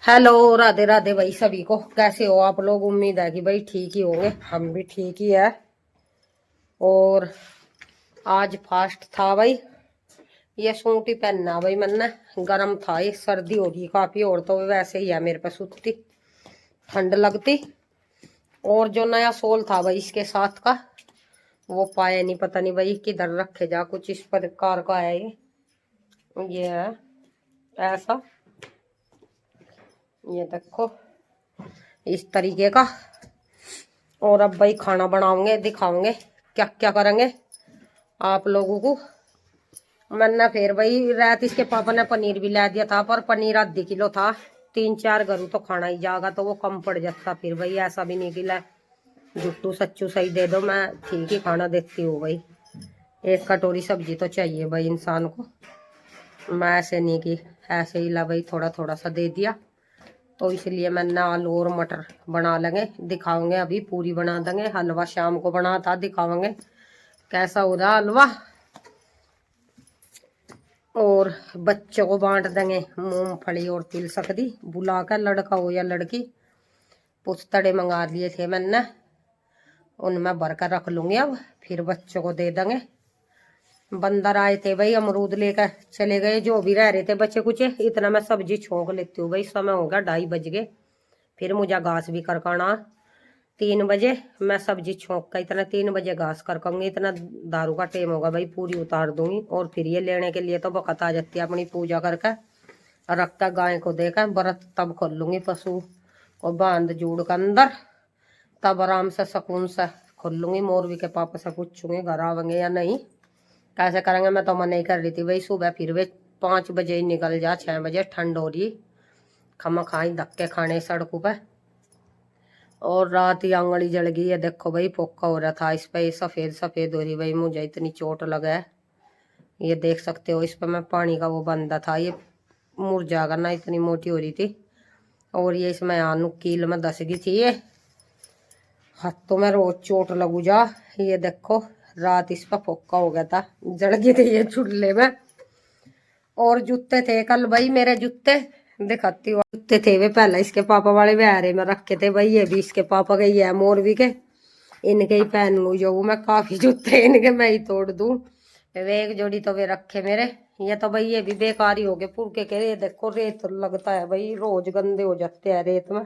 Hello, Radhe Radhe भाई सभी को। कैसे हो आप लोग? उम्मीद है कि भाई ठीक ही होंगे। हम भी ठीक ही है। और आज फास्ट था भाई। ये सूट ही पहनना भाई मैंने। गर्म था, ये सर्दी हो रही काफी, और तो वैसे ही है मेरे पे सुतती, ठंड लगती। और जो नया सोल था भाई इसके साथ का, वो पाया नहीं, पता नहीं भाई किधर रखे जा। कुछ इस प्रकार का है ये है ऐसा। ये देखो इस तरीके का। और अब भाई खाना बनाओगे, दिखाओगे क्या क्या करेंगे आप लोगों को। मैंने फिर भाई रात इसके पापा ने पनीर भी ला दिया था, पर पनीर आधी किलो था। 3-4 घरों तो खाना ही जाएगा, तो वो कम पड़ जाता। फिर भाई ऐसा भी नहीं कि ला जुट्टू सच्चू सही दे दो, मैं ठीक ही खाना देती हूँ भाई। एक कटोरी सब्जी तो चाहिए भाई इंसान को। मैं ऐसे नहीं कि ऐसे ही ला भाई थोड़ा थोड़ा सा दे दिया। तो इसलिए मैंने आलू और मटर बना लेंगे, दिखाओगे। अभी पूरी बना देंगे, हलवा शाम को बना था, दिखाओगे कैसा हो रहा हलवा। और बच्चों को बांट देंगे मूंगफली और तिल सकदी बुला कर, लड़का हो या लड़की। पुस्तड़े मंगा लिए थे मैंने, उनमें भर कर रख लूंगी। अब फिर बच्चों को दे देंगे। बंदर आए थे भाई, अमरूद लेकर चले गए। जो भी रह रहे थे बच्चे कुछ, इतना मैं सब्जी छोंक लेती हूँ भाई। समय हो गया 2:30 बज गए। फिर मुझे घास भी करकाना 3 बजे। मैं सब्जी छोंक का इतना 3 बजे घास करकूंगी। इतना दारू का टेम होगा भाई, पूरी उतार दूंगी। और फिर ये लेने के लिए तो बकत आ जाती है। अपनी पूजा करके रख कर गाय को देकर व्रत तब खोल लूंगी। पशु को बांध जोड़ कर अंदर, तब आराम से सुकून से खोल लूंगी। मोरवी के पापा से पूछूंगी घर आवेंगे या नहीं, कैसे करेंगे। मैं तो मना ही कर रही थी भाई सुबह। फिर वे 5 बजे ही निकल जा, 6 बजे ठंड हो रही। खमा खाई धक्के खाने सड़कों पर। और रात ही आंगड़ी जल गई है, देखो भाई पोका हो रहा था इस पे। सफेद सफेद हो रही भाई, मुझे इतनी चोट लगा है। ये देख सकते हो, इस पे मैं पानी का वो बंदा था, ये मुरझा कर ना इतनी मोटी हो रही थी। और ये इसमें आनू कील में दस गई थी। ये हाथों में रोज चोट लगू जा। ये देखो रात इस पर फोका हो गया था, जड़ गई थी ये चूल्हे में। और जूते थे कल भाई मेरे जूते, दिखाती हूँ। जूते थे वे पहले इसके पापा वाले बिहारे में रखे थे भाई। ये भी इसके पापा के ही है, मोरवी के। इनके ही पहन लू जो मैं काफी जूते इनके मैं ही तोड़ दूं। वे एक जोड़ी तो वे रखे मेरे। ये तो भाई ये भी बेकार ही हो गए पुरके के। ये देखो रेत लगता है भाई, रोज गंदे हो जाते हैं रेत में।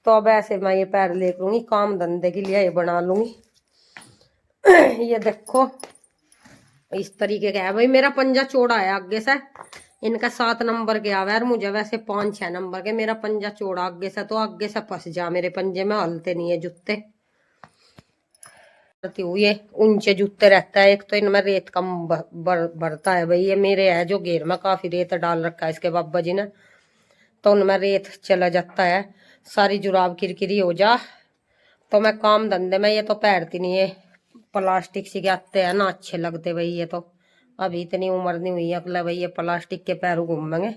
तो अब ऐसे मैं ये पैर ले लूंगी, काम धंधे के लिए ये बना लूंगी। ये देखो इस तरीके का है भाई। मेरा पंजा चौड़ा है आगे से, इनका 7 नंबर के आवे, और मुझे वैसे 5-6 नंबर के। मेरा पंजा चौड़ा आगे से, तो आगे से फंस जा मेरे पंजे में, हलते नहीं है जूते। ये ऊंचे जूते रहता है। एक तो इनमें रेत कम भरता है भाई। ये मेरे है जो घेर में काफी रेत डाल रखा है इसके बाबा जी ने, तो उनमें रेत चला जाता है। सारी जुराब किरकिरी हो जा। तो मैं काम धंधे में ये तो पैरती नहीं है। प्लास्टिक से आते हैं ना, अच्छे लगते भाई ये तो। अभी इतनी उम्र नहीं हुई अगला भाई ये प्लास्टिक के पैरों घूमेंगे।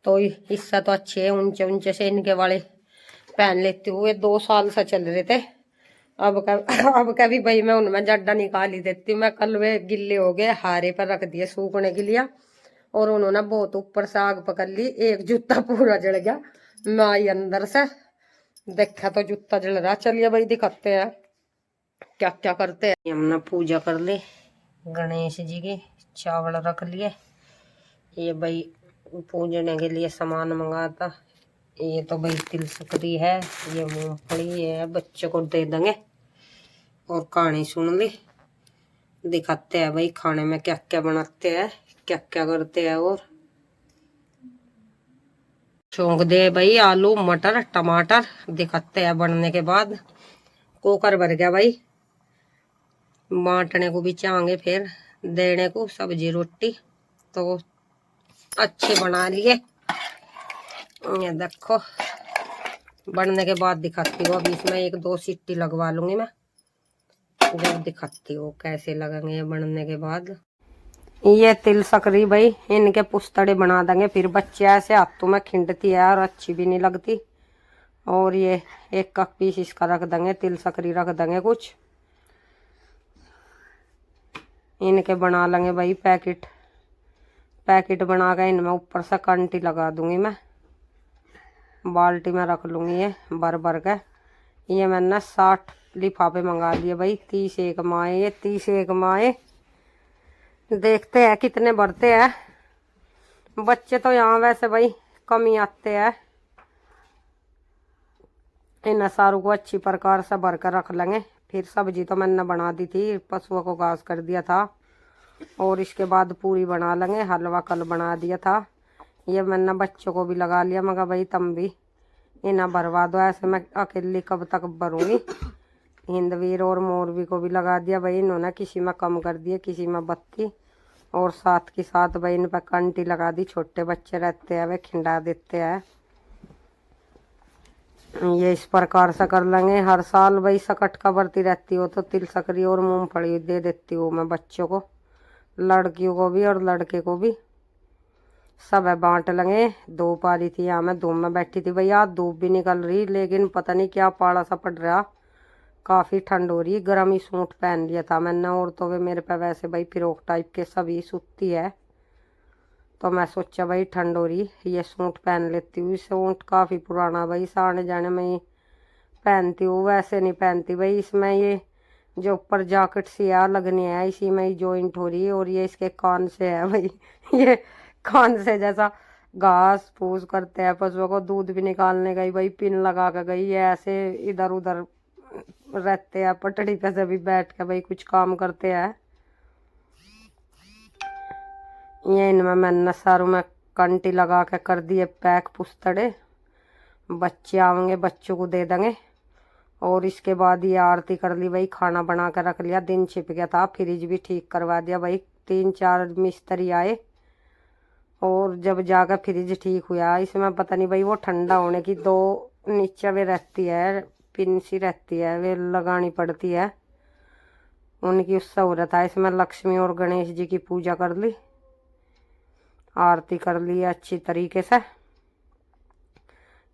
तो इससे तो अच्छे है ऊंचे ऊंचे से इनके वाले पहन लेती हूँ। ये 2 साल से चल रहे थे। अब कभी भाई मैं उनमें जड्डा निकाल ही देती हूँ। मैं कल वे गिल्ले हो गए, हारे पर रख दिए सूखने के लिए। और उन्होंने बहुत ऊपर से आग पकड़ ली, एक जूता पूरा जल गया। मैं आई अंदर से, देखा तो जूता जल रहा। चलिए भाई दिखाते हैं क्या क्या करते हैं। हमने पूजा कर ली गणेश जी की, चावल रख लिए। ये भाई पूजने के लिए सामान मंगाता। ये तो भाई तिल सकरी है, ये मूंगफली है, बच्चों को दे देंगे। और कहानी सुन ली, दिखाते हैं भाई खाने में क्या क्या बनाते हैं, क्या क्या करते हैं। और छोंक दे भाई आलू मटर टमाटर, दिखाते हैं बनने के बाद। कुकर भर गया भाई, बांटने को भी चाहेंगे, फिर देने को सब्जी रोटी तो अच्छे बना लिए। ये देखो बनने के बाद दिखाती हूँ। अभी इसमें 1-2 सीटी लगवा लूंगी मैं, जब दिखाती हूँ कैसे लगेंगे बनने के बाद। ये तिल सकरी भाई, इनके पुस्तड़े बना देंगे। फिर बच्चे ऐसे हाथों में खिंडती है और अच्छी भी नहीं लगती। और ये एक का पीस इसका रख देंगे, तिल सकरी रख देंगे कुछ। इनके बना लेंगे भाई पैकेट। पैकेट बना के इनमें ऊपर से कंटी लगा दूंगी मैं। बाल्टी में रख लूँगी ये भर भर के। ये मैंने 60 लिफाफे मंगा लिए भाई, 30 एक माए, ये 30 एक माए। देखते हैं कितने भरते हैं। बच्चे तो यहाँ वैसे भाई कम ही आते हैं। इन सारों को अच्छी प्रकार से भर कर रख लेंगे। फिर सब्जी तो मैंने बना दी थी, पशुओं को घास कर दिया था। और इसके बाद पूरी बना लेंगे, हलवा कल बना दिया था। ये मैंने बच्चों को भी लगा लिया, मगर भाई तुम भी इन्हें भरवा दो, ऐसे मैं अकेली कब तक भरूंगी। हिंदवीर और मोरवी को भी लगा दिया भाई, इन्होंने किसी में कम कर दिया, किसी में बत्ती। और साथ के साथ भाई इन पर कंटी लगा दी। छोटे बच्चे रहते हैं वे खिंडा देते हैं। ये इस प्रकार से कर लेंगे। हर साल भाई सकट का बरती रहती हो तो तिल सकरी और मूंगफली दे देती हूँ मैं बच्चों को, लड़कियों को भी और लड़के को भी, सब है बांट लेंगे। धूप आ रही थी यहाँ, मैं धूप में बैठी थी भैया, धूप भी निकल रही, लेकिन पता नहीं क्या पाला सा पड़ रहा, काफ़ी ठंड हो रही। गर्म ही सूट पहन लिया था मैंने, और तो वे मेरे पे वैसे भाई फ्रॉक टाइप के सभी सूती है, तो मैं सोचा भाई ठंड हो रही ये सूट पहन लेती हूँ। सूट काफ़ी पुराना भाई, आने जाने में ही पहनती हूँ, वैसे नहीं पहनती भाई। इसमें ये जो ऊपर जैकेट सी है लगनी है, इसी में ही जॉइंट हो रही है। और ये इसके कान से है भाई ये कान से जैसा घास फूस करते हैं पशुओं को, दूध भी निकालने गई भाई, पिन लगा कर गई है। ऐसे इधर उधर रहते हैं, पटड़ी पे से भी बैठ के भाई कुछ काम करते हैं। ये इनमें मैंने सारों में कंटी लगा के कर दिए पैक पुस्तड़े। बच्चे आएंगे, बच्चों को दे देंगे। और इसके बाद ये आरती कर ली भाई, खाना बना कर रख लिया। दिन छिप गया था, फ्रिज भी ठीक करवा दिया भाई। 3-4 मिस्त्री आए और जब जाकर फ्रिज ठीक हुआ, इसमें पता नहीं भाई वो ठंडा होने की 2 नीचे वे रहती है, पिन सी रहती है, वे लगानी पड़ती है, उनकी उस सहूलत है। इसमें लक्ष्मी और गणेश जी की पूजा कर ली, आरती कर ली अच्छी तरीके से।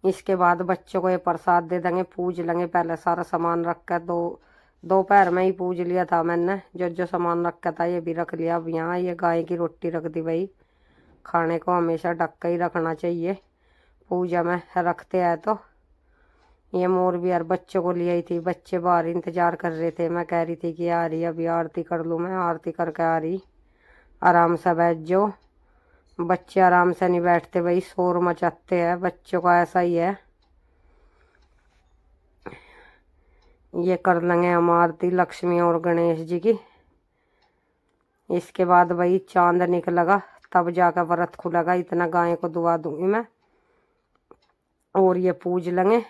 इसके बाद बच्चों को ये प्रसाद दे देंगे, पूज लेंगे। पहले सारा सामान रख कर दोपहर में ही पूज लिया था मैंने, जो जो सामान रखा था ये भी रख लिया। अब यहाँ ये गाय की रोटी रख दी भाई, खाने को हमेशा ढक कर ही रखना चाहिए पूजा में रखते हैं। तो ये मोर भी यार बच्चों को ले आई थी, बच्चे बाहर इंतजार कर रहे थे। मैं कह रही थी कि आ रही अभी आरती कर लूँ, मैं आरती करके आ रही। आराम से बैठ जाओ, बच्चे आराम से नहीं बैठते भाई, शोर मचाते हैं, बच्चों का ऐसा ही है। ये कर लेंगे हम आरती लक्ष्मी और गणेश जी की। इसके बाद भाई चांद निकलेगा तब जाकर व्रत खुलेगा, इतना गाय को दुआ दूंगी मैं। और ये पूज लेंगे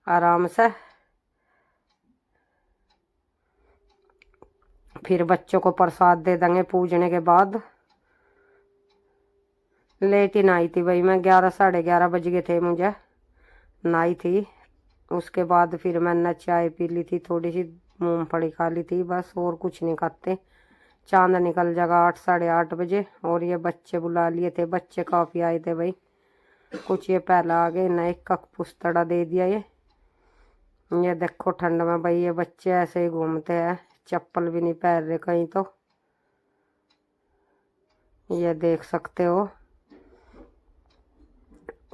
आराम से। फिर बच्चों को प्रसाद दे देंगे पूजने के बाद। लेट ही नहाई थी भाई मैं, 11-11:30 बज गए थे मुझे, नहाई थी। उसके बाद फिर मैंने चाय पी ली थी, थोड़ी सी मूंगफली खा ली थी, बस और कुछ नहीं खाते। चांद निकल जाएगा 8-8:30 बजे। और ये बच्चे बुला लिए थे, बच्चे काफ़ी आए थे भाई, कुछ ये पहले आ गए, नए कक पुस्तड़ा दे दिया। ये देखो ठंड में भाई ये बच्चे ऐसे ही घूमते हैं, चप्पल भी नहीं पहन रहे कहीं, तो ये देख सकते हो।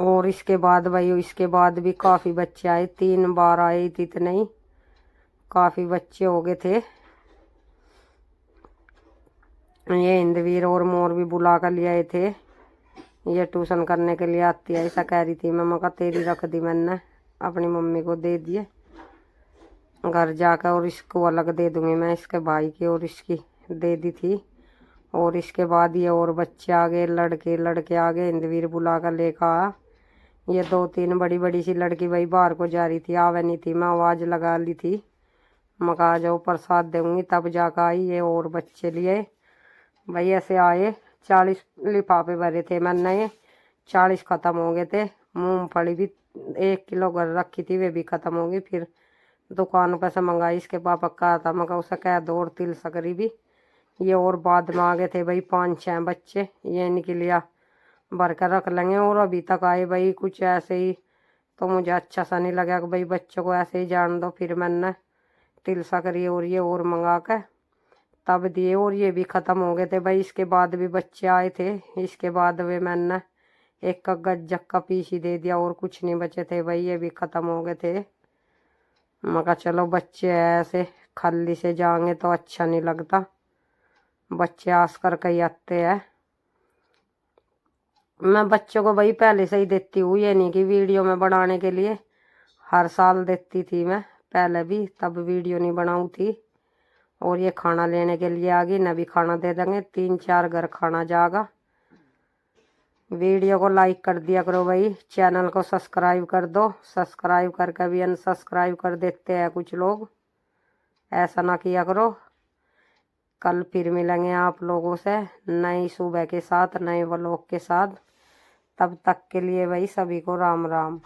और इसके बाद भाई इसके बाद भी काफ़ी बच्चे आए, 3 बार आए थे, इतने ही काफ़ी बच्चे हो गए थे। ये हिंदवीर और मोर भी बुला कर ले आए थे, ये ट्यूशन करने के लिए आती है, ऐसा कह रही थी। मैं मका तेरी रख दी मैंने, अपनी मम्मी को दे दिए घर जाकर, और इसको अलग दे दूंगी मैं, इसके भाई की और इसकी दे दी थी। और इसके बाद ये और बच्चे आ गए, लड़के आ गए, हिंदवीर बुला कर लेकर आया। ये 2-3 बड़ी बड़ी सी लड़की भाई बाहर को जा रही थी, आवे नहीं थी, मैं आवाज़ लगा ली थी, मका जाओ प्रसाद दूंगी, तब जाकर आई। ये और बच्चे लिए भाई ऐसे आए, 40 लिफाफे भरे थे मैंने, ये 40 ख़त्म हो गए थे। मूंगफली भी 1 किलो घर रखी थी, वे भी ख़त्म हो गई। फिर दुकान पर से मंगाई, इसके पापा कहा था, मगर उसे कह दो, और तिल सकरी भी। ये और बाद में आ गए थे भाई 5-6 बच्चे, ये इनके लिए भर कर रख लेंगे। और अभी तक आए भाई कुछ ऐसे ही, तो मुझे अच्छा सा नहीं लगा कि भाई बच्चों को ऐसे ही जान दो। फिर मैंने तिल सकरी और ये और मंगा कर तब दिए, और ये भी ख़त्म हो गए थे भाई। इसके बाद भी बच्चे आए थे, इसके बाद वे मैंने एक का गज्जक का पीस ही दे दिया और कुछ नहीं बचे थे भाई, ये भी खत्म हो गए थे। मैं कहा चलो बच्चे ऐसे खाली से जाएंगे तो अच्छा नहीं लगता, बच्चे आस कर कहीं आते हैं। मैं बच्चों को भाई पहले से ही देती हूँ, ये नहीं कि वीडियो में बनाने के लिए, हर साल देती थी मैं पहले भी, तब वीडियो नहीं बनाऊँ थी। और ये खाना लेने के लिए आ गई, न भी खाना दे देंगे, 3-4 घर खाना जाएगा। वीडियो को लाइक कर दिया करो भाई, चैनल को सब्सक्राइब कर दो, सब्सक्राइब करके भी अनसब्सक्राइब कर देते हैं कुछ लोग, ऐसा ना किया करो। कल फिर मिलेंगे आप लोगों से नई सुबह के साथ, नए व्लॉग के साथ। तब तक के लिए भाई सभी को राम राम।